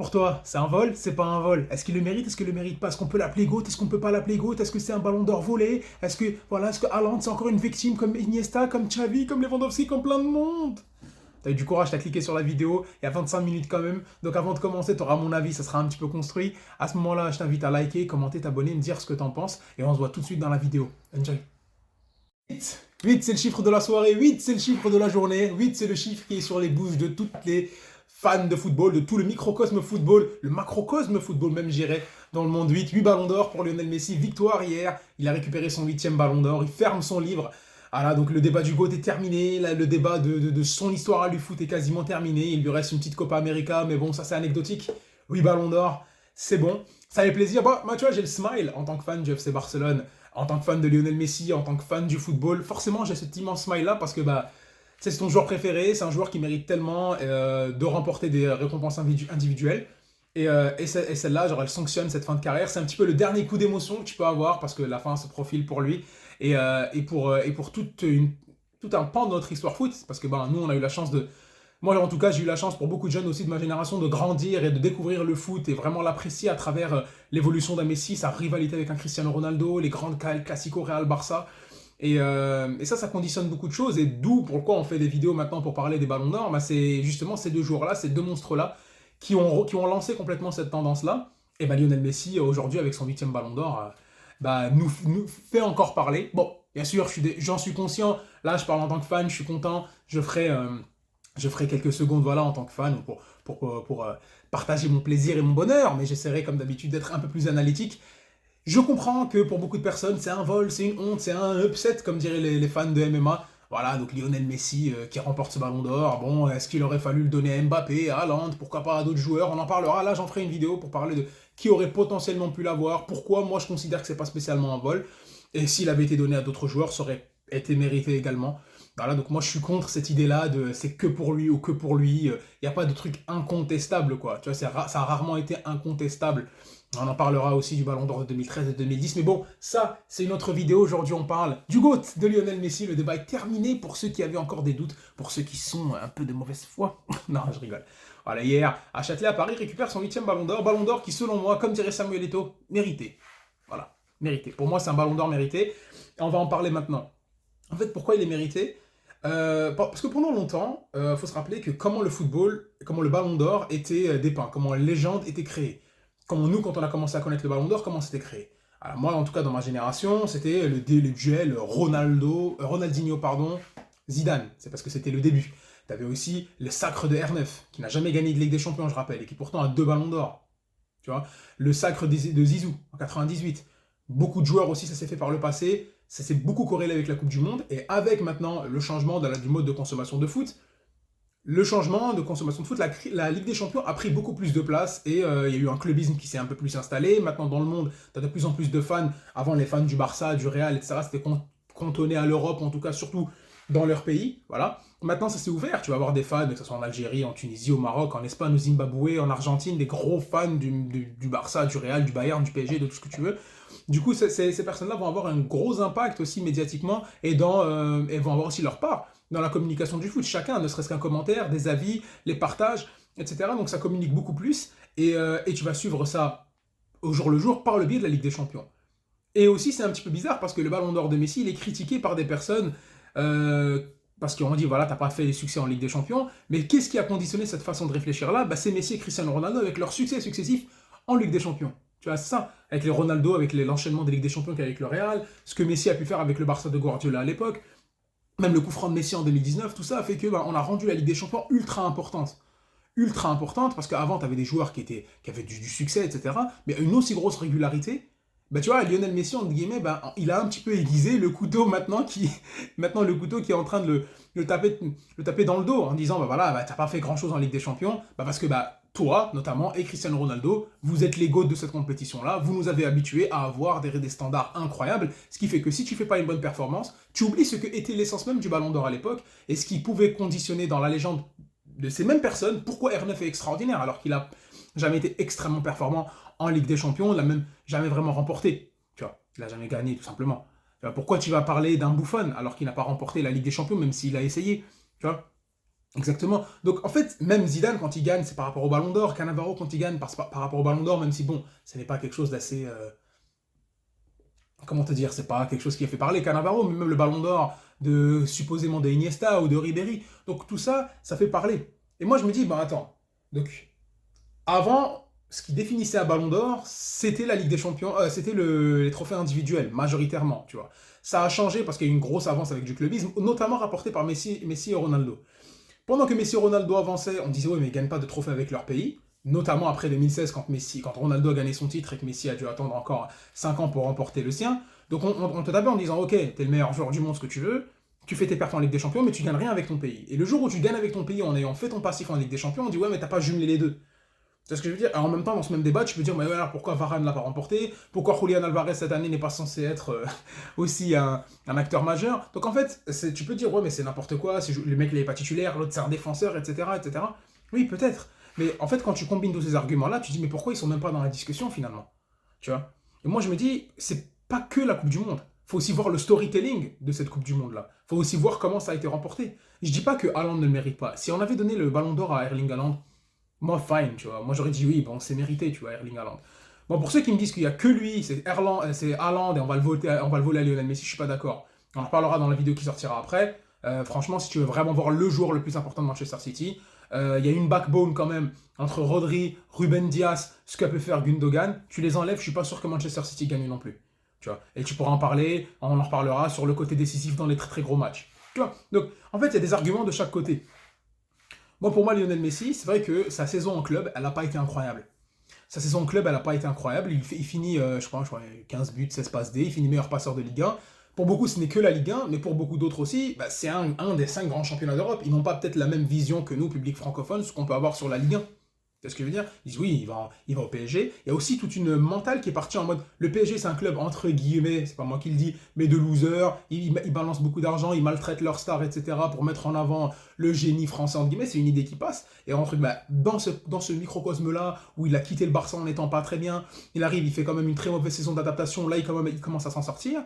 Pour toi, c'est un vol? C'est pas un vol. Est-ce qu'il le mérite? Est-ce qu'il le mérite pas? Est-ce qu'on peut l'appeler GOAT? Est-ce qu'on peut pas l'appeler GOAT? Est-ce que c'est un ballon d'or volé? Est-ce que Haaland c'est encore une victime comme Iniesta, comme Xavi, comme Lewandowski, comme plein de monde? T'as eu du courage, t'as cliqué sur la vidéo, il y a 25 minutes quand même. Donc avant de commencer, t'auras mon avis, ça sera un petit peu construit. À ce moment-là, je t'invite à liker, commenter, t'abonner, me dire ce que t'en penses. Et on se voit tout de suite dans la vidéo. Enjoy. 8, 8 c'est le chiffre de la soirée, 8 c'est le chiffre de la journée, 8 c'est le chiffre qui est sur les bouches de toutes les fans de football, de tout le microcosme football, le macrocosme football même j'irais dans le monde. 8 ballons d'or pour Lionel Messi, victoire hier, il a récupéré son 8e ballon d'or, il ferme son livre. Voilà, donc le débat du GOAT est terminé, là, le débat de son histoire à lui foot est quasiment terminé, il lui reste une petite Copa América, mais bon ça c'est anecdotique. 8 ballons d'or, c'est bon, ça fait plaisir. Bah, moi tu vois j'ai le smile en tant que fan du FC Barcelone, en tant que fan de Lionel Messi, en tant que fan du football, forcément j'ai cet immense smile-là parce que bah, c'est ton joueur préféré, c'est un joueur qui mérite tellement de remporter des récompenses individuelles. Et celle-là, genre, elle sanctionne cette fin de carrière. C'est un petit peu le dernier coup d'émotion que tu peux avoir parce que la fin se profile pour lui et pour tout un pan de notre histoire foot. Parce que bah, nous, on a eu la chance de, moi, en tout cas, j'ai eu la chance pour beaucoup de jeunes aussi de ma génération de grandir et de découvrir le foot et vraiment l'apprécier à travers l'évolution d'un Messi, sa rivalité avec un Cristiano Ronaldo, les grandes classico Real Barça. Et ça conditionne beaucoup de choses. Et d'où pourquoi on fait des vidéos maintenant pour parler des ballons d'or. Bah, c'est justement ces deux joueurs-là, ces deux monstres-là, qui ont lancé complètement cette tendance-là. Et bah, Lionel Messi, aujourd'hui, avec son 8e ballon d'or, bah, nous fait encore parler. Bon, bien sûr, j'en suis conscient. Là, je parle en tant que fan, je suis content. Je ferai quelques secondes voilà, en tant que fan pour partager mon plaisir et mon bonheur, mais j'essaierai comme d'habitude d'être un peu plus analytique. Je comprends que pour beaucoup de personnes, c'est un vol, c'est une honte, c'est un upset, comme diraient les fans de MMA. Voilà, donc Lionel Messi qui remporte ce ballon d'or. Bon, est-ce qu'il aurait fallu le donner à Mbappé, à Haaland, pourquoi pas à d'autres joueurs? On en parlera. Là, j'en ferai une vidéo pour parler de qui aurait potentiellement pu l'avoir. Pourquoi moi je considère que c'est pas spécialement un vol. Et s'il avait été donné à d'autres joueurs, ça aurait été mérité également. Voilà, donc moi je suis contre cette idée-là de c'est que pour lui ou que pour lui. Il n'y a pas de truc incontestable, quoi. Tu vois, ça a rarement été incontestable. On en parlera aussi du Ballon d'Or de 2013 et 2010. Mais bon, ça, c'est une autre vidéo. Aujourd'hui, on parle du GOAT de Lionel Messi. Le débat est terminé pour ceux qui avaient encore des doutes, pour ceux qui sont un peu de mauvaise foi. Non, je rigole. Voilà, hier, à Châtelet, à Paris, récupère son 8e Ballon d'Or. Ballon d'Or qui, selon moi, comme dirait Samuel Eto'o, mérité. Voilà, mérité. Pour moi, c'est un Ballon d'Or mérité. Et on va en parler maintenant. En fait, pourquoi il est mérité? Parce que pendant longtemps, faut se rappeler que comment le football, comment le Ballon d'Or était dépeint, comment la légende était créée. Comment nous, quand on a commencé à connaître le Ballon d'Or, comment c'était créé. Alors moi, en tout cas, dans ma génération, c'était le duel Ronaldinho, pardon, Zidane. C'est parce que c'était le début. Tu avais aussi le sacre de R9, qui n'a jamais gagné de Ligue des Champions, je rappelle, et qui pourtant a 2 Ballons d'Or. Tu vois, le sacre de Zizou, en 98. Beaucoup de joueurs aussi, ça s'est fait par le passé. Ça s'est beaucoup corrélé avec la Coupe du Monde. Et avec maintenant le changement du mode de consommation de foot, la Ligue des Champions a pris beaucoup plus de place et il y a eu un clubisme qui s'est un peu plus installé. Maintenant, dans le monde, tu as de plus en plus de fans. Avant, les fans du Barça, du Real, etc., c'était cantonné à l'Europe, en tout cas, surtout dans leur pays. Voilà. Maintenant, ça s'est ouvert. Tu vas avoir des fans, que ce soit en Algérie, en Tunisie, au Maroc, en Espagne, au Zimbabwe, en Argentine, des gros fans du Barça, du Real, du Bayern, du PSG, de tout ce que tu veux. Du coup, ces personnes-là vont avoir un gros impact aussi médiatiquement et vont avoir aussi leur part dans la communication du foot. Chacun, ne serait-ce qu'un commentaire, des avis, les partages, etc. Donc ça communique beaucoup plus et tu vas suivre ça au jour le jour par le biais de la Ligue des Champions. Et aussi, c'est un petit peu bizarre parce que le Ballon d'Or de Messi, il est critiqué par des personnes parce qu'on dit, voilà, t'as pas fait les succès en Ligue des Champions, mais qu'est-ce qui a conditionné cette façon de réfléchir-là? Bah, c'est Messi et Cristiano Ronaldo avec leurs succès successifs en Ligue des Champions. Tu vois, c'est ça, avec les Ronaldo, avec l'enchaînement des Ligues des Champions qu'avec le Real, ce que Messi a pu faire avec le Barça de Guardiola à l'époque, même le coup franc de Messi en 2019, tout ça a fait que on a rendu la Ligue des Champions ultra importante. Ultra importante, parce qu'avant, tu avais des joueurs qui avaient du succès, etc., mais une aussi grosse régularité. Bah, tu vois, Lionel Messi, entre guillemets, il a un petit peu aiguisé le couteau maintenant, maintenant le couteau qui est en train de le taper dans le dos, en disant, bah voilà, bah, t'as pas fait grand-chose en Ligue des Champions, bah, parce que toi, notamment, et Cristiano Ronaldo, vous êtes les GOAT de cette compétition-là, vous nous avez habitués à avoir des standards incroyables, ce qui fait que si tu fais pas une bonne performance, tu oublies ce que était l'essence même du Ballon d'Or à l'époque, et ce qui pouvait conditionner dans la légende de ces mêmes personnes, pourquoi R9 est extraordinaire, alors qu'il a jamais été extrêmement performant en Ligue des Champions, il l'a même jamais vraiment remporté, tu vois, il a jamais gagné, tout simplement. Tu vois, pourquoi tu vas parler d'un Buffon, alors qu'il n'a pas remporté la Ligue des Champions, même s'il a essayé, tu vois. Exactement. Donc en fait, même Zidane, quand il gagne, c'est par rapport au Ballon d'Or. Cannavaro, quand il gagne, par rapport au Ballon d'Or, même si bon, ce n'est pas quelque chose d'assez... comment te dire, c'est pas quelque chose qui a fait parler Cannavaro, mais même le Ballon d'Or de supposément de Iniesta ou de Ribéry. Donc tout ça, ça fait parler. Et moi je me dis, bah attends, donc avant, ce qui définissait un Ballon d'Or, c'était la Ligue des Champions, c'était les trophées individuels, majoritairement, tu vois. Ça a changé parce qu'il y a eu une grosse avance avec du clubisme, notamment rapporté par Messi et Ronaldo. Pendant que Messi et Ronaldo avançaient, on disait ouais mais ils gagnent pas de trophées avec leur pays, notamment après 2016 quand Ronaldo a gagné son titre et que Messi a dû attendre encore 5 ans pour remporter le sien. Donc on te tapait en disant ok, t'es le meilleur joueur du monde, ce que tu veux, tu fais tes perfs en Ligue des Champions, mais tu gagnes rien avec ton pays. Et le jour où tu gagnes avec ton pays en ayant fait ton passif en Ligue des Champions, on dit ouais mais t'as pas jumelé les deux. C'est ce que je veux dire. Alors, en même temps, dans ce même débat, tu peux dire, mais alors pourquoi Varane ne l'a pas remporté? Pourquoi Julian Alvarez cette année n'est pas censé être aussi un acteur majeur? Donc en fait, tu peux dire, ouais, mais c'est n'importe quoi, le mec il n'est pas titulaire, l'autre c'est un défenseur, etc., etc. Oui, peut-être. Mais en fait, quand tu combines tous ces arguments-là, tu te dis, mais pourquoi ils sont même pas dans la discussion finalement? Tu vois? Et moi, je me dis, c'est pas que la Coupe du Monde. Faut aussi voir le storytelling de cette Coupe du Monde-là. Faut aussi voir comment ça a été remporté. Je dis pas que Haaland ne le mérite pas. Si on avait donné le ballon d'or à Erling Haaland, moi, fine, tu vois. Moi, j'aurais dit oui, bon, c'est mérité, tu vois, Erling Haaland. Bon, pour ceux qui me disent qu'il n'y a que lui, c'est Haaland et on va le voler à Lionel Messi, je suis pas d'accord. On en reparlera dans la vidéo qui sortira après. Franchement, si tu veux vraiment voir le joueur le plus important de Manchester City, il y a une backbone quand même entre Rodri, Ruben Dias, ce qu'a pu faire Gundogan. Tu les enlèves, je suis pas sûr que Manchester City gagne non plus. Tu vois. Et tu pourras en parler, on en reparlera sur le côté décisif dans les très très gros matchs. Tu vois. Donc, en fait, il y a des arguments de chaque côté. Moi, pour moi, Lionel Messi, c'est vrai que sa saison en club, elle n'a pas été incroyable. Sa saison en club, elle n'a pas été incroyable. Il finit, je crois, 15 buts, 16 passes D. Il finit meilleur passeur de Ligue 1. Pour beaucoup, ce n'est que la Ligue 1, mais pour beaucoup d'autres aussi, bah, c'est un des 5 grands championnats d'Europe. Ils n'ont pas peut-être la même vision que nous, public francophone, ce qu'on peut avoir sur la Ligue 1. C'est ce que je veux dire. Ils disent oui, il va au PSG. Il y a aussi toute une mentale qui est partie en mode le PSG c'est un club entre guillemets, c'est pas moi qui le dis, mais de losers. Ils balancent beaucoup d'argent, ils maltraitent leurs stars, etc. pour mettre en avant le génie français entre guillemets. C'est une idée qui passe. Et entre bah, dans ce microcosme là où il a quitté le Barça en n'étant pas très bien, il arrive, il fait quand même une très mauvaise saison d'adaptation. Là, il commence à s'en sortir.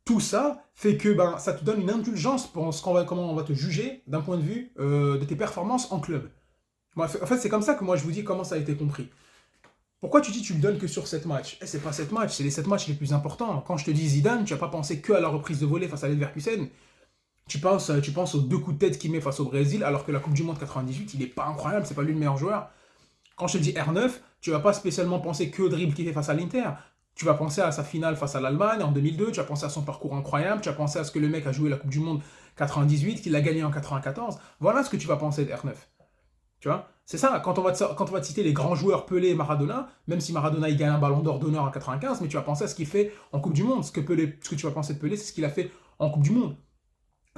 Tout ça fait que ben, ça te donne une indulgence pour comment on va te juger d'un point de vue de tes performances en club. En fait, c'est comme ça que moi je vous dis comment ça a été compris. Pourquoi tu dis tu le donnes que sur 7 matchs? C'est pas 7 matchs, c'est les 7 matchs les plus importants. Quand je te dis Zidane, tu vas pas pensé que à la reprise de volée face à Leverkusen. Tu penses aux 2 coups de tête qu'il met face au Brésil, alors que la Coupe du Monde 98, il est pas incroyable, c'est pas lui le meilleur joueur. Quand je te dis R9, tu vas pas spécialement penser que au dribble qu'il fait face à l'Inter. Tu vas penser à sa finale face à l'Allemagne en 2002, tu vas penser à son parcours incroyable, tu vas penser à ce que le mec a joué la Coupe du Monde 98, qu'il a gagné en 94. Voilà ce que tu vas penser de R9. Tu vois? C'est ça, quand on va te citer les grands joueurs Pelé et Maradona, même si Maradona il gagne un ballon d'or d'honneur en 95, mais tu vas penser à ce qu'il fait en Coupe du Monde. Ce que tu vas penser de Pelé, c'est ce qu'il a fait en Coupe du Monde.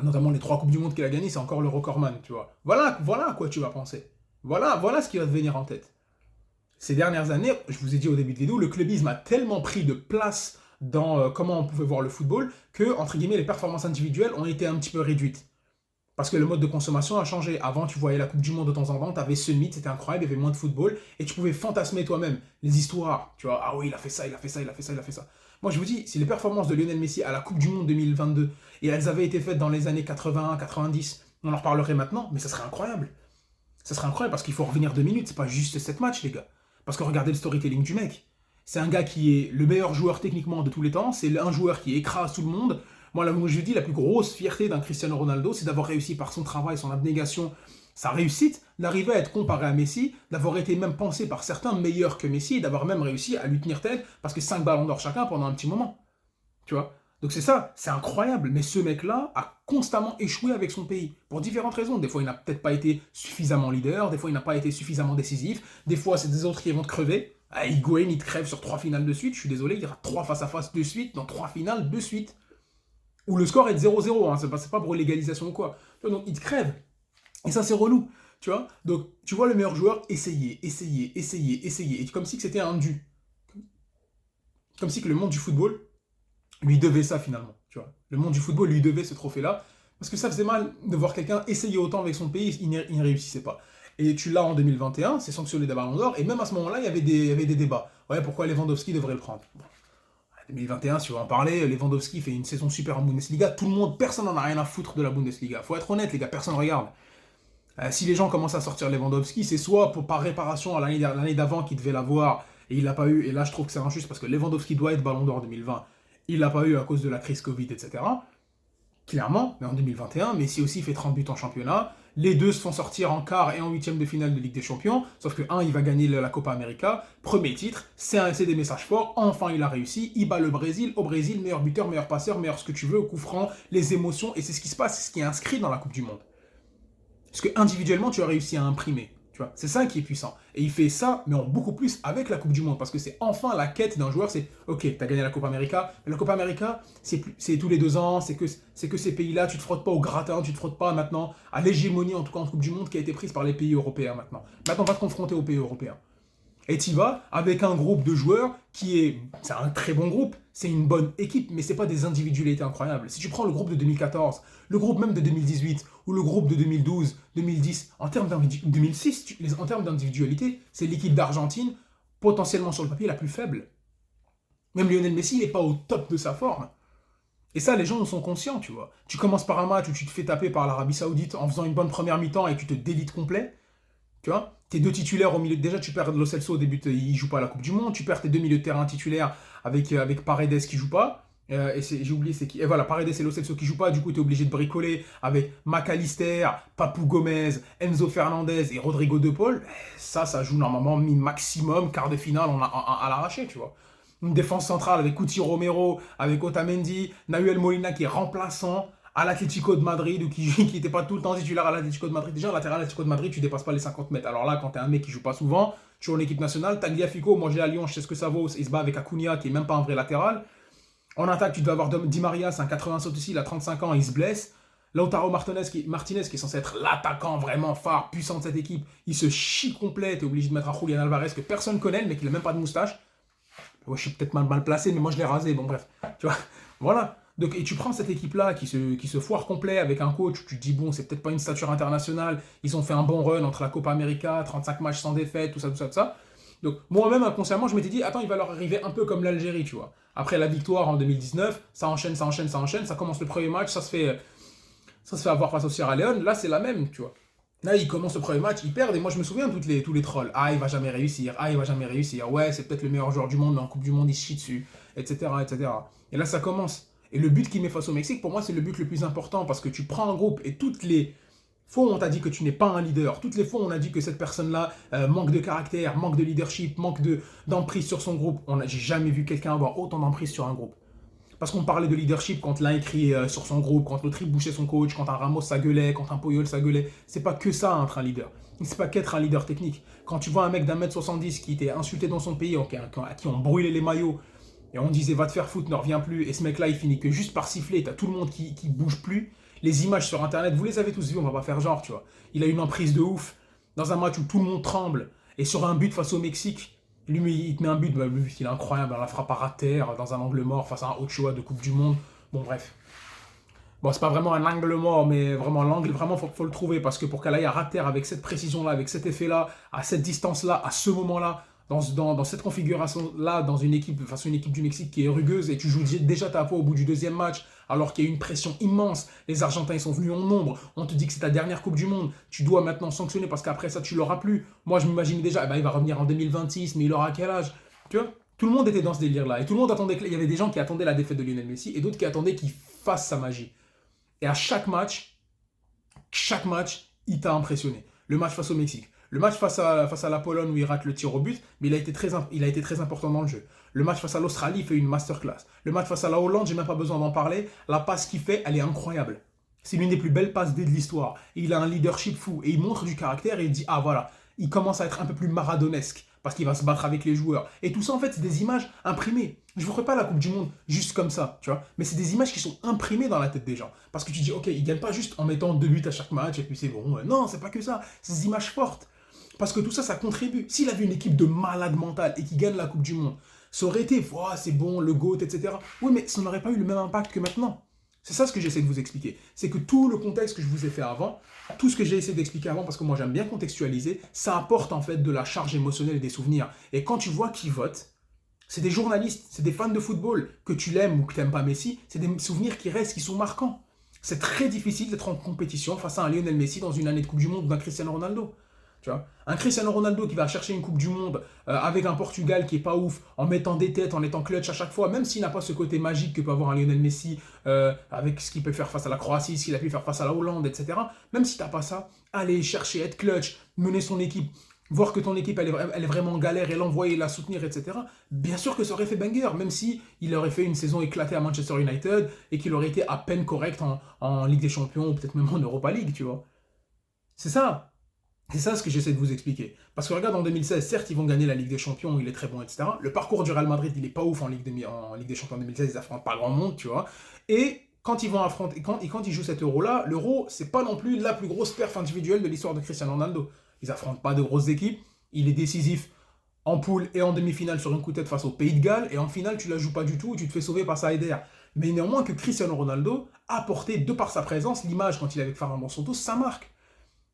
Notamment les 3 Coupes du Monde qu'il a gagnées, c'est encore le recordman, tu vois. Voilà à quoi tu vas penser. Voilà ce qui va te venir en tête. Ces dernières années, je vous ai dit au début de vidéo, le clubisme a tellement pris de place dans comment on pouvait voir le football que, entre guillemets, les performances individuelles ont été un petit peu réduites. Parce que le mode de consommation a changé. Avant, tu voyais la Coupe du Monde de temps en temps, tu avais ce mythe, c'était incroyable, il y avait moins de football, et tu pouvais fantasmer toi-même les histoires. Tu vois, ah oui, il a fait ça, il a fait ça, il a fait ça, il a fait ça. Moi, je vous dis, si les performances de Lionel Messi à la Coupe du Monde 2022, et elles avaient été faites dans les années 80, 90, on en reparlerait maintenant, mais ça serait incroyable. Ça serait incroyable parce qu'il faut revenir 2 minutes, c'est pas juste 7 matchs, les gars. Parce que regardez le storytelling du mec. C'est un gars qui est le meilleur joueur techniquement de tous les temps, c'est un joueur qui écrase tout le monde. Moi, là, je dis, la plus grosse fierté d'un Cristiano Ronaldo, c'est d'avoir réussi par son travail, son abnégation, sa réussite, d'arriver à être comparé à Messi, d'avoir été même pensé par certains meilleur que Messi, et d'avoir même réussi à lui tenir tête, parce que 5 ballons d'or chacun pendant un petit moment. Tu vois? Donc c'est ça, c'est incroyable. Mais ce mec-là a constamment échoué avec son pays, pour différentes raisons. Des fois, il n'a peut-être pas été suffisamment leader, des fois, il n'a pas été suffisamment décisif, des fois, c'est des autres qui vont te crever. Ah, Higuain, il te crève sur 3 finales de suite, je suis désolé, il y aura 3 face-à-face de suite, dans 3 finales de suite. Où le score est de 0-0, hein, c'est pas pour l'égalisation ou quoi. Donc il te crève. Et ça c'est relou, tu vois. Donc tu vois le meilleur joueur essayer. Et comme si que c'était un dû. Comme si que le monde du football lui devait ça finalement, tu vois. Le monde du football lui devait ce trophée-là. Parce que ça faisait mal de voir quelqu'un essayer autant avec son pays, il ne réussissait pas. Et tu l'as en 2021, c'est sanctionné d'un ballon d'or, et même à ce moment-là, il y avait des débats. Ouais, pourquoi Lewandowski devrait le prendre? Bon. 2021, si tu veux en parler, Lewandowski fait une saison super en Bundesliga. Tout le monde, personne n'en a rien à foutre de la Bundesliga. Faut être honnête, les gars, personne ne regarde. Si les gens commencent à sortir Lewandowski, c'est soit par réparation à l'année d'avant qu'il devait l'avoir et il l'a pas eu, et là je trouve que c'est injuste parce que Lewandowski doit être Ballon d'Or 2020, il l'a pas eu à cause de la crise Covid, etc. Clairement, mais en 2021, Messi aussi fait 30 buts en championnat. Les deux se font sortir en quart et en huitième de finale de Ligue des Champions. Sauf que un, il va gagner la Copa América. Premier titre, c'est des messages forts. Enfin, il a réussi. Il bat le Brésil. Au Brésil, meilleur buteur, meilleur passeur, meilleur ce que tu veux, au coup franc, les émotions. Et c'est ce qui se passe, c'est ce qui est inscrit dans la Coupe du Monde. Parce que individuellement, tu as réussi à imprimer. Tu vois, c'est ça qui est puissant. Et il fait ça, mais en beaucoup plus avec la Coupe du Monde. Parce que c'est enfin la quête d'un joueur. C'est ok, tu as gagné la Copa América. Mais la Copa América, c'est tous les 2 ans. C'est que ces pays-là, tu te frottes pas au gratin. Tu te frottes pas maintenant à l'hégémonie, en tout cas en Coupe du Monde, qui a été prise par les pays européens maintenant. Maintenant, on va te confronter aux pays européens. Et tu vas avec un groupe de joueurs c'est un très bon groupe, c'est une bonne équipe, mais c'est pas des individualités incroyables. Si tu prends le groupe de 2014, le groupe même de 2018, ou le groupe de 2012, 2010, en termes 2006, en termes d'individualité, c'est l'équipe d'Argentine, potentiellement sur le papier, la plus faible. Même Lionel Messi, il n'est pas au top de sa forme. Et ça, les gens en sont conscients, tu vois. Tu commences par un match où tu te fais taper par l'Arabie Saoudite en faisant une bonne première mi-temps et tu te délites complet. Tu vois, tes deux titulaires au milieu. Déjà, tu perds Lo Celso au début, il joue pas à la Coupe du Monde. Tu perds tes deux milieux de terrain titulaires avec Paredes qui joue pas. J'ai oublié c'est qui. Et voilà, Paredes et Lo Celso qui jouent pas. Du coup, tu es obligé de bricoler avec McAllister, Papou Gomez, Enzo Fernandez et Rodrigo De Paul. Ça joue normalement maximum quart de finale à l'arraché, tu vois. Une défense centrale avec Cuti Romero, avec Otamendi, Nahuel Molina qui est remplaçant à l'Atlético de Madrid ou qui n'était pas tout le temps titulaire à l'Atlético de Madrid. Déjà, à latéral à l'Atlético de Madrid, tu dépasses pas les 50 mètres. Alors là, quand t'es un mec qui joue pas souvent, tu es en équipe nationale, Tagliafico, moi j'ai à Lyon, je sais ce que ça vaut, il se bat avec Acuna qui est même pas un vrai latéral. En attaque, tu dois avoir Di Maria, c'est un 87 aussi, il a 35 ans, il se blesse. Lautaro Martinez qui est censé être l'attaquant vraiment phare, puissant de cette équipe, il se chie complet, t'es obligé de mettre un Julian Alvarez que personne connaît, mais qui n'a même pas de moustache. Ouais, je suis peut-être mal placé, mais moi je l'ai rasé, bon bref. Tu vois, voilà. Donc, et tu prends cette équipe-là qui se foire complet avec un coach, tu te dis, bon, c'est peut-être pas une stature internationale, ils ont fait un bon run entre la Copa América, 35 matchs sans défaite, tout ça. Donc, moi-même, inconsciemment, je m'étais dit, attends, il va leur arriver un peu comme l'Algérie, tu vois. Après la victoire en 2019, ça enchaîne, ça commence le premier match, ça se fait avoir face au Sierra Leone, là, c'est la même, tu vois. Là, ils commencent le premier match, ils perdent, et moi, je me souviens tous les trolls. Ah, il va jamais réussir, ouais, c'est peut-être le meilleur joueur du monde, mais en Coupe du Monde, il se chie dessus, etc., etc. Et là, ça commence. Et le but qu'il met face au Mexique, pour moi, c'est le but le plus important parce que tu prends un groupe et toutes les fois où on t'a dit que tu n'es pas un leader, toutes les fois où on a dit que cette personne-là manque de caractère, manque de leadership, manque d'emprise sur son groupe, j'ai jamais vu quelqu'un avoir autant d'emprise sur un groupe. Parce qu'on parlait de leadership quand l'un écrit sur son groupe, quand l'autre il bouchait son coach, quand un Ramos s'agueulait, quand un Puyol s'agueulait. C'est pas que ça être un leader. C'est pas qu'être un leader technique. Quand tu vois un mec d'1m70 qui était insulté dans son pays, à qui on brûlait les maillots, et on disait va te faire foutre, ne reviens plus, et ce mec là il finit que juste par siffler, t'as tout le monde qui bouge plus. Les images sur internet, vous les avez tous vues, on va pas faire genre, tu vois. Il a une emprise de ouf dans un match où tout le monde tremble, et sur un but face au Mexique, lui il te met un but, il est incroyable, la frappe à terre dans un angle mort face à un Ochoa de Coupe du Monde. Bon bref. Bon, c'est pas vraiment un angle mort, mais vraiment l'angle, vraiment faut le trouver, parce que pour qu'elle aille à terre avec cette précision-là, avec cet effet-là, à cette distance-là, à ce moment-là, dans cette configuration-là, dans une équipe, face à une équipe du Mexique qui est rugueuse, et tu joues déjà ta peau au bout du deuxième match, alors qu'il y a eu une pression immense, les Argentins ils sont venus en nombre, on te dit que c'est ta dernière Coupe du Monde, tu dois maintenant sanctionner parce qu'après ça tu l'auras plus. Moi je m'imaginais déjà, il va revenir en 2026, mais il aura quel âge? Tu vois, tout le monde était dans ce délire-là, et tout le monde attendait, il y avait des gens qui attendaient la défaite de Lionel Messi, et d'autres qui attendaient qu'il fasse sa magie. Et à chaque match, il t'a impressionné. Le match face au Mexique. Le match face à la Pologne où il rate le tir au but, mais il a été très important dans le jeu. Le match face à l'Australie, il fait une masterclass. Le match face à la Hollande, j'ai même pas besoin d'en parler. La passe qu'il fait, elle est incroyable. C'est l'une des plus belles passes de l'histoire. Et il a un leadership fou. Et il montre du caractère et il dit, ah voilà, il commence à être un peu plus maradonesque. Parce qu'il va se battre avec les joueurs. Et tout ça, en fait, c'est des images imprimées. Je ne vous ferai pas la Coupe du Monde juste comme ça, tu vois. Mais c'est des images qui sont imprimées dans la tête des gens. Parce que tu dis, ok, il ne gagne pas juste en mettant 2 buts à chaque match et puis c'est bon. Non, c'est pas que ça. C'est des images fortes. Parce que tout ça, ça contribue. S'il avait une équipe de malades mentales et qu'il gagne la Coupe du Monde, ça aurait été, oh, c'est bon, le GOAT, etc. Oui, mais ça n'aurait pas eu le même impact que maintenant. C'est ça ce que j'essaie de vous expliquer. C'est que tout le contexte que je vous ai fait avant, tout ce que j'ai essayé d'expliquer avant, parce que moi j'aime bien contextualiser, ça apporte en fait de la charge émotionnelle et des souvenirs. Et quand tu vois qui vote, c'est des journalistes, c'est des fans de football, que tu l'aimes ou que tu n'aimes pas Messi, c'est des souvenirs qui restent, qui sont marquants. C'est très difficile d'être en compétition face à un Lionel Messi dans une année de Coupe du Monde ou d'un Cristiano Ronaldo. Tu vois, un Cristiano Ronaldo qui va chercher une Coupe du Monde avec un Portugal qui est pas ouf, en mettant des têtes, en étant clutch à chaque fois, même s'il n'a pas ce côté magique que peut avoir un Lionel Messi avec ce qu'il peut faire face à la Croatie, ce qu'il a pu faire face à la Hollande, etc. Même si t'as pas ça, aller chercher, être clutch, mener son équipe, voir que ton équipe elle est vraiment en galère et l'envoyer, la soutenir, etc. Bien sûr que ça aurait fait banger, même si il aurait fait une saison éclatée à Manchester United et qu'il aurait été à peine correct en Ligue des Champions ou peut-être même en Europa League, tu vois. C'est ça. C'est ça ce que j'essaie de vous expliquer. Parce que regarde, en 2016, certes, ils vont gagner la Ligue des Champions, il est très bon, etc. Le parcours du Real Madrid, il est pas ouf en Ligue des Champions 2016, ils affrontent pas grand monde, tu vois. Et quand ils vont affronter, quand ils jouent cet euro-là, l'euro, c'est pas non plus la plus grosse perf individuelle de l'histoire de Cristiano Ronaldo. Ils affrontent pas de grosses équipes, il est décisif en poule et en demi-finale sur un coup de tête face au Pays de Galles, et en finale, tu la joues pas du tout, et tu te fais sauver par Saïder. Mais néanmoins que Cristiano Ronaldo a porté, de par sa présence, l'image quand il est avec Fernando Santos, ça marque.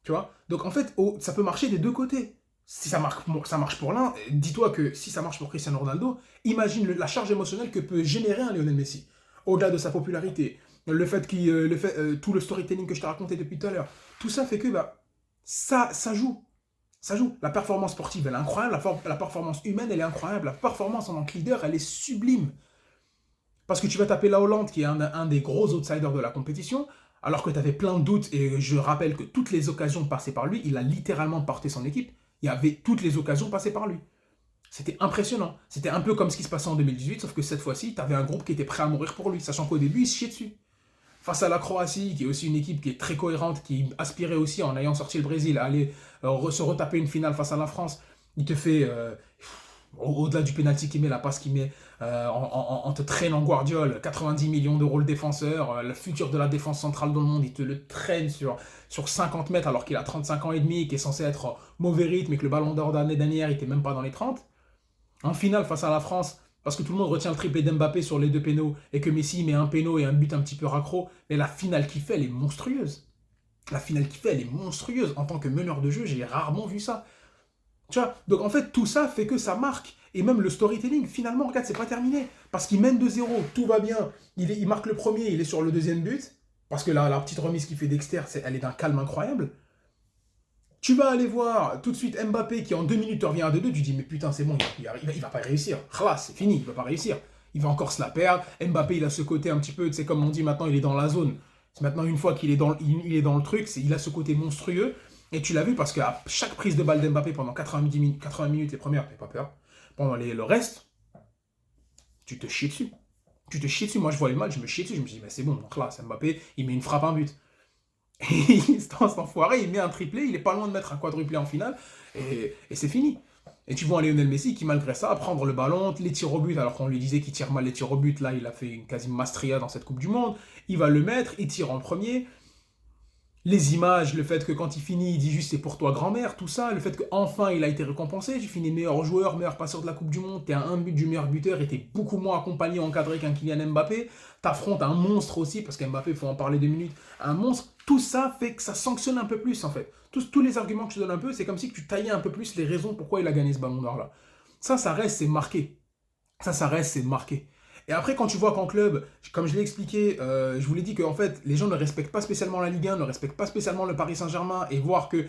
Tu vois. Donc en fait, ça peut marcher des deux côtés. Si ça marche pour l'un, dis-toi que si ça marche pour Cristiano Ronaldo, imagine la charge émotionnelle que peut générer un Lionel Messi. Au-delà de sa popularité, le fait tout le storytelling que je t'ai raconté depuis tout à l'heure, tout ça fait que ça joue. Ça joue. La performance sportive, elle est incroyable. La performance humaine, elle est incroyable. La performance en tant que leader, elle est sublime. Parce que tu vas taper la Hollande, qui est un des gros outsiders de la compétition, alors que tu avais plein de doutes, et je rappelle que toutes les occasions passées par lui, il a littéralement porté son équipe, il y avait toutes les occasions passées par lui. C'était impressionnant. C'était un peu comme ce qui se passait en 2018, sauf que cette fois-ci, tu avais un groupe qui était prêt à mourir pour lui, sachant qu'au début, il se chiait dessus. Face à la Croatie, qui est aussi une équipe qui est très cohérente, qui aspirait aussi, en ayant sorti le Brésil, à aller se retaper une finale face à la France, il te fait... au-delà du penalty qu'il met, la passe qu'il met en te traînant Guardiola, 90 millions d'euros le défenseur, le futur de la défense centrale dans le monde, il te le traîne sur 50 mètres alors qu'il a 35 ans et demi, qui est censé être en mauvais rythme et que le ballon d'or d'année dernière, il n'était même pas dans les 30. En finale, face à la France, parce que tout le monde retient le triplé d'Mbappé sur les deux pénaux et que Messi met un péno et un but un petit peu raccro, mais la finale qu'il fait, elle est monstrueuse. La finale qu'il fait, elle est monstrueuse. En tant que meneur de jeu, j'ai rarement vu ça. Tu vois, donc en fait, tout ça fait que ça marque. Et même le storytelling, finalement, regarde, c'est pas terminé. Parce qu'il mène 2-0, tout va bien. Il marque le premier, il est sur le deuxième but. Parce que là, la petite remise qu'il fait Dexter, elle est d'un calme incroyable. Tu vas aller voir tout de suite Mbappé qui en 2 minutes te revient à 2-2. Tu dis, mais putain, c'est bon, il va pas réussir. Khalas, c'est fini, il va pas réussir. Il va encore se la perdre. Mbappé, il a ce côté un petit peu, tu sais, comme on dit maintenant, il est dans la zone. C'est maintenant, une fois qu'il est il est dans le truc, il a ce côté monstrueux. Et tu l'as vu parce qu'à chaque prise de balle d'Mbappé pendant 80 minutes, les premières, t'as pas peur. Pendant le reste, tu te chies dessus. Tu te chies dessus. Moi, je vois les matchs, je me chie dessus. Je me dis, mais c'est bon, donc là, c'est Mbappé, il met une frappe, un but. Et cet enfoiré, il met un triplé, il est pas loin de mettre un quadruplé en finale, et c'est fini. Et tu vois un Lionel Messi qui, malgré ça, prendre le ballon, les tirs au but, alors qu'on lui disait qu'il tire mal les tirs au but, là, il a fait une quasi maestria dans cette Coupe du Monde. Il va le mettre, il tire en premier. Les images, le fait que quand il finit, il dit juste c'est pour toi grand-mère, tout ça, le fait qu'enfin il a été récompensé, tu finis meilleur joueur, meilleur passeur de la Coupe du Monde, t'es à un but du meilleur buteur et t'es beaucoup moins accompagné, encadré qu'un Kylian Mbappé, t'affrontes un monstre aussi, parce qu'Mbappé, il faut en parler 2 minutes, un monstre, tout ça fait que ça sanctionne un peu plus en fait. Tous les arguments que je te donne un peu, c'est comme si tu taillais un peu plus les raisons pourquoi il a gagné ce ballon d'or là. Ça reste, c'est marqué. Ça reste, c'est marqué. Et après, quand tu vois qu'en club, comme je l'ai expliqué, je vous l'ai dit qu'en fait, les gens ne respectent pas spécialement la Ligue 1, ne respectent pas spécialement le Paris Saint-Germain, et voir que,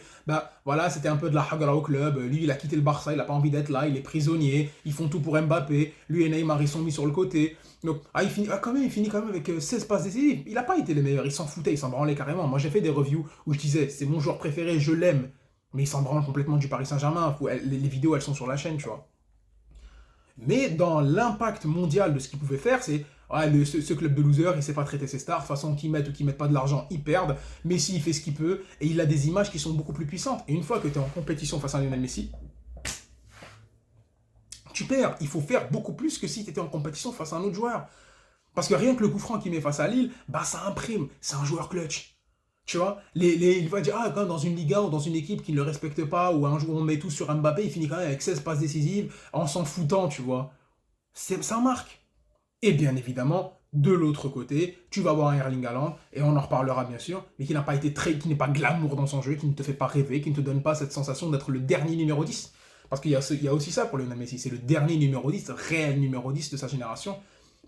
voilà, c'était un peu de la hagra au club, lui, il a quitté le Barça, il n'a pas envie d'être là, il est prisonnier, ils font tout pour Mbappé, lui et Neymar, ils sont mis sur le côté. Donc, il finit quand même avec 16 passes décisives. Il n'a pas été les meilleurs, il s'en foutait, il s'en branlait carrément. Moi, j'ai fait des reviews où je disais, c'est mon joueur préféré, je l'aime, mais il s'en branle complètement du Paris Saint-Germain. Les vidéos, elles sont sur la chaîne, tu vois. Mais dans l'impact mondial de ce qu'il pouvait faire, c'est ce club de losers, il ne sait pas traiter ses stars, de toute façon qu'ils mettent ou qu'ils mettent pas de l'argent, ils perdent. Messi, il fait ce qu'il peut, et il a des images qui sont beaucoup plus puissantes. Et une fois que tu es en compétition face à Lionel Messi, tu perds. Il faut faire beaucoup plus que si tu étais en compétition face à un autre joueur. Parce que rien que le coup franc qu'il met face à Lille, ça imprime. C'est un joueur clutch. Tu vois, il va dire, quand dans une Liga ou dans une équipe qui ne le respecte pas, ou un jour on met tout sur Mbappé, il finit quand même avec 16 passes décisives, en s'en foutant, tu vois. Ça marque. Et bien évidemment, de l'autre côté, tu vas avoir un Erling Haaland, et on en reparlera bien sûr, mais qui n'a pas été qui n'est pas glamour dans son jeu, qui ne te fait pas rêver, qui ne te donne pas cette sensation d'être le dernier numéro 10. Parce qu'il y a aussi ça pour Lionel Messi, c'est le dernier numéro 10, réel numéro 10 de sa génération.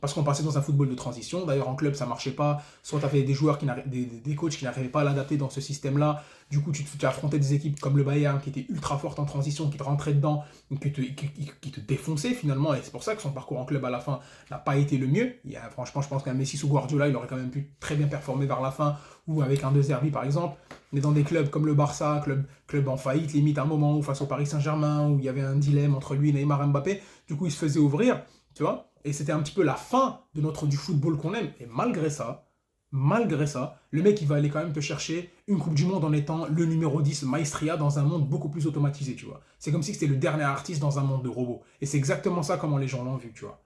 Parce qu'on passait dans un football de transition. D'ailleurs, en club, ça marchait pas. Soit tu avais des joueurs, des coachs qui n'arrivaient pas à l'adapter dans ce système-là. Du coup, tu affrontais des équipes comme le Bayern qui étaient ultra fortes en transition, qui te rentraient dedans, qui te défonçaient finalement. Et c'est pour ça que son parcours en club à la fin n'a pas été le mieux. Franchement, je pense qu'un Messi sous Guardiola, il aurait quand même pu très bien performer vers la fin, ou avec un De Zerbi par exemple. Mais dans des clubs comme le Barça, club en faillite, limite à un moment où face au Paris Saint-Germain, où il y avait un dilemme entre lui, Neymar et Mbappé, du coup, il se faisait ouvrir, tu vois. Et c'était un petit peu la fin du football qu'on aime. Et malgré ça, le mec, il va aller quand même te chercher une Coupe du Monde en étant le numéro 10 Maestria dans un monde beaucoup plus automatisé, tu vois. C'est comme si c'était le dernier artiste dans un monde de robots. Et c'est exactement ça comment les gens l'ont vu, tu vois.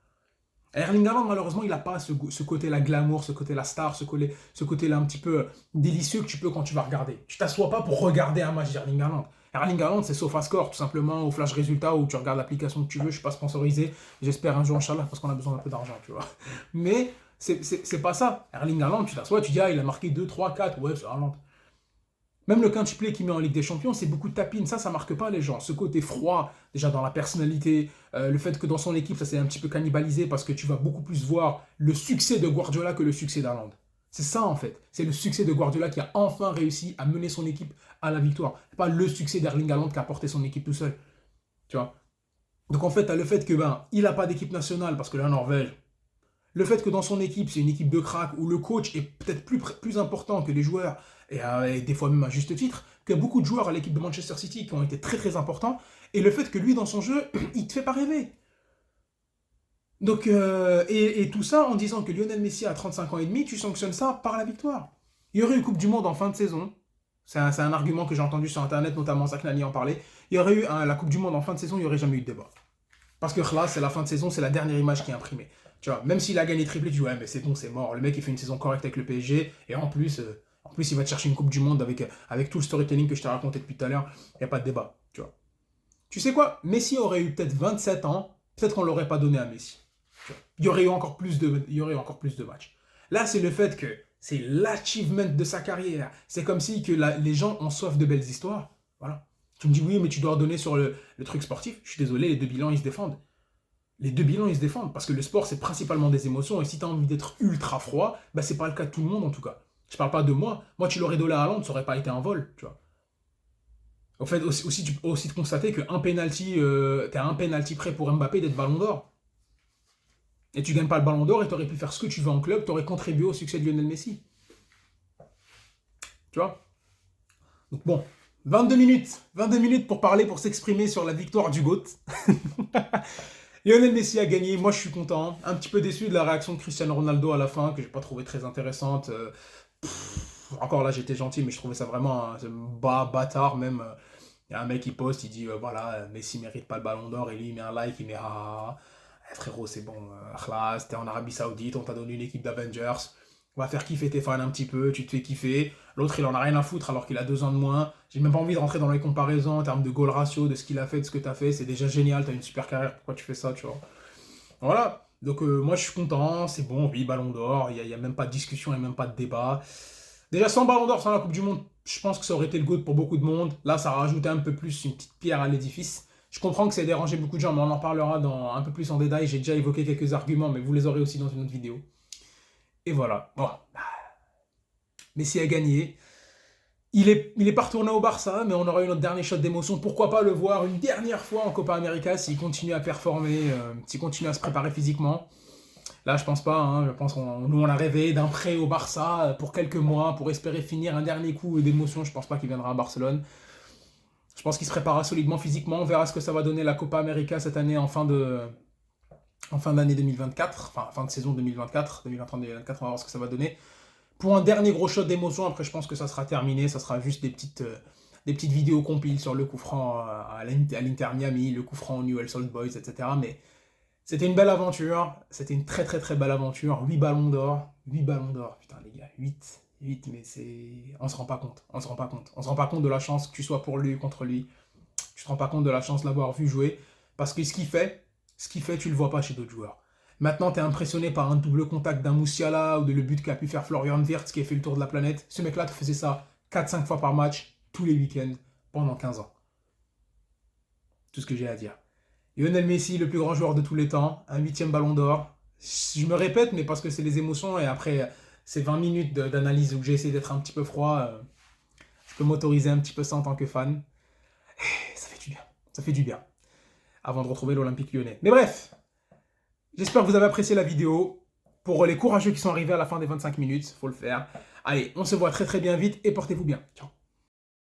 Erling Haaland, malheureusement, il n'a pas ce côté-là glamour, ce côté-là star, ce côté-là un petit peu délicieux que tu peux quand tu vas regarder. Tu t'assois pas pour regarder un match d'Erling Haaland. Erling Haaland, c'est SofaScore, tout simplement, au flash résultat, où tu regardes l'application que tu veux. Je ne suis pas sponsorisé. J'espère un jour, Inch'Allah, parce qu'on a besoin d'un peu d'argent, tu vois. Mais c'est pas ça. Erling Haaland, tu t'assois, tu dis, ah, il a marqué 2, 3, 4. Ouais, c'est Haaland. Même le quintuplé qu'il met en Ligue des Champions, c'est beaucoup de tapines. Ça marque pas les gens. Ce côté froid, déjà dans la personnalité, le fait que dans son équipe, ça s'est un petit peu cannibalisé parce que tu vas beaucoup plus voir le succès de Guardiola que le succès d'Haaland. C'est ça en fait. C'est le succès de Guardiola qui a enfin réussi à mener son équipe à la victoire. C'est pas le succès d'Erling Haaland qui a porté son équipe tout seul. Tu vois. Donc en fait, tu as le fait que il n'a pas d'équipe nationale parce que la Norvège, le fait que dans son équipe, c'est une équipe de crack où le coach est peut-être plus important que les joueurs, et des fois même à juste titre, que beaucoup de joueurs à l'équipe de Manchester City qui ont été très très importants, et le fait que lui, dans son jeu, il te fait pas rêver. Donc, et tout ça en disant que Lionel Messi a 35 ans et demi, tu sanctionnes ça par la victoire. Il y aurait eu Coupe du Monde en fin de saison. C'est un argument que j'ai entendu sur Internet, notamment Saknani en parlait. Il y aurait eu la Coupe du Monde en fin de saison, il n'y aurait jamais eu de débat. Parce que là, c'est la fin de saison, c'est la dernière image qui est imprimée. Tu vois, même s'il a gagné triplé, tu dis ouais, mais c'est bon, c'est mort. Le mec, il fait une saison correcte avec le PSG, et en plus, il va te chercher une Coupe du Monde avec tout le storytelling que je t'ai raconté depuis tout à l'heure. Il n'y a pas de débat, tu vois. Tu sais quoi, Messi aurait eu peut-être 27 ans, peut-être qu'on ne l'aurait pas donné à Messi. Tu vois. Il y aurait eu encore plus de matchs. Là, c'est le fait que c'est l'achievement de sa carrière. C'est comme si que les gens ont soif de belles histoires. Voilà. Tu me dis oui, mais tu dois donner sur le truc sportif. Je suis désolé, les deux bilans, ils se défendent. Les deux bilans, ils se défendent. Parce que le sport, c'est principalement des émotions. Et si tu as envie d'être ultra froid, c'est pas le cas de tout le monde, en tout cas. Je parle pas de moi. Moi, tu l'aurais donné à Haaland, ça aurait pas été un vol, tu vois. En fait, aussi, tu peux aussi te constater qu'un penalty, t'es à un penalty près pour Mbappé d'être ballon d'or. Et tu gagnes pas le ballon d'or et tu aurais pu faire ce que tu veux en club, tu aurais contribué au succès de Lionel Messi. Tu vois. Donc bon, 22 minutes pour s'exprimer sur la victoire du GOAT. Lionel Messi a gagné, moi je suis content. Un petit peu déçu de la réaction de Cristiano Ronaldo à la fin, que j'ai pas trouvé très intéressante. Encore là j'étais gentil, mais je trouvais ça vraiment un bâtard même. Il y a un mec qui poste, il dit voilà, Messi mérite pas le ballon d'or, et lui il met un like, il met ah, frérot c'est bon, là t'es en Arabie Saoudite, on t'a donné une équipe d'Avengers, on va faire kiffer tes fans un petit peu, tu te fais kiffer. L'autre il en a rien à foutre alors qu'il a 2 ans de moins. J'ai même pas envie de rentrer dans les comparaisons en termes de goal ratio, de ce qu'il a fait, de ce que t'as fait, c'est déjà génial, t'as une super carrière, pourquoi tu fais ça, tu vois. Voilà, donc moi je suis content, c'est bon, oui, ballon d'or, il n'y a même pas de discussion, il n'y a même pas de débat. Déjà sans ballon d'or, sans la Coupe du Monde, je pense que ça aurait été le GOAT pour beaucoup de monde. Là, ça a rajouté un peu plus une petite pierre à l'édifice. Je comprends que ça a dérangé beaucoup de gens, mais on en parlera un peu plus en détail. J'ai déjà évoqué quelques arguments, mais vous les aurez aussi dans une autre vidéo. Et voilà. Bon. Messi a gagné. Il est pas retourné au Barça, mais on aura eu notre dernier shot d'émotion. Pourquoi pas le voir une dernière fois en Copa América s'il continue à performer, s'il continue à se préparer physiquement. Là, je pense pas. Hein. Je pense nous, on a rêvé d'un prêt au Barça pour quelques mois, pour espérer finir un dernier coup d'émotion. Je pense pas qu'il viendra à Barcelone. Je pense qu'il se préparera solidement physiquement. On verra ce que ça va donner la Copa América cette année en fin d'année 2024. Enfin, fin de saison 2024, 2023-2024. On va voir ce que ça va donner. Pour un dernier gros shot d'émotion, après, je pense que ça sera terminé. Ça sera juste des petites vidéos compiles sur le coup franc à l'Inter Miami, le coup franc au Newell's Old Boys, etc. Mais c'était une belle aventure, c'était une très très très belle aventure, 8 ballons d'or, putain les gars, 8, mais on se rend pas compte, on se rend pas compte de la chance que tu sois pour lui ou contre lui, tu te rends pas compte de la chance de l'avoir vu jouer, parce que ce qu'il fait, tu le vois pas chez d'autres joueurs. Maintenant, tu es impressionné par un double contact d'un Moussiala ou de le but qu'a pu faire Florian Wirtz qui a fait le tour de la planète. Ce mec-là te faisait ça 4-5 fois par match, tous les week-ends, pendant 15 ans. Tout ce que j'ai à dire. Lionel Messi, le plus grand joueur de tous les temps, un 8e ballon d'or. Je me répète, mais parce que c'est les émotions et après ces 20 minutes d'analyse où j'ai essayé d'être un petit peu froid, je peux m'autoriser un petit peu ça en tant que fan. Et ça fait du bien. Ça fait du bien. Avant de retrouver l'Olympique lyonnais. Mais bref, j'espère que vous avez apprécié la vidéo. Pour les courageux qui sont arrivés à la fin des 25 minutes, faut le faire. Allez, on se voit très très bien vite et portez-vous bien. Ciao.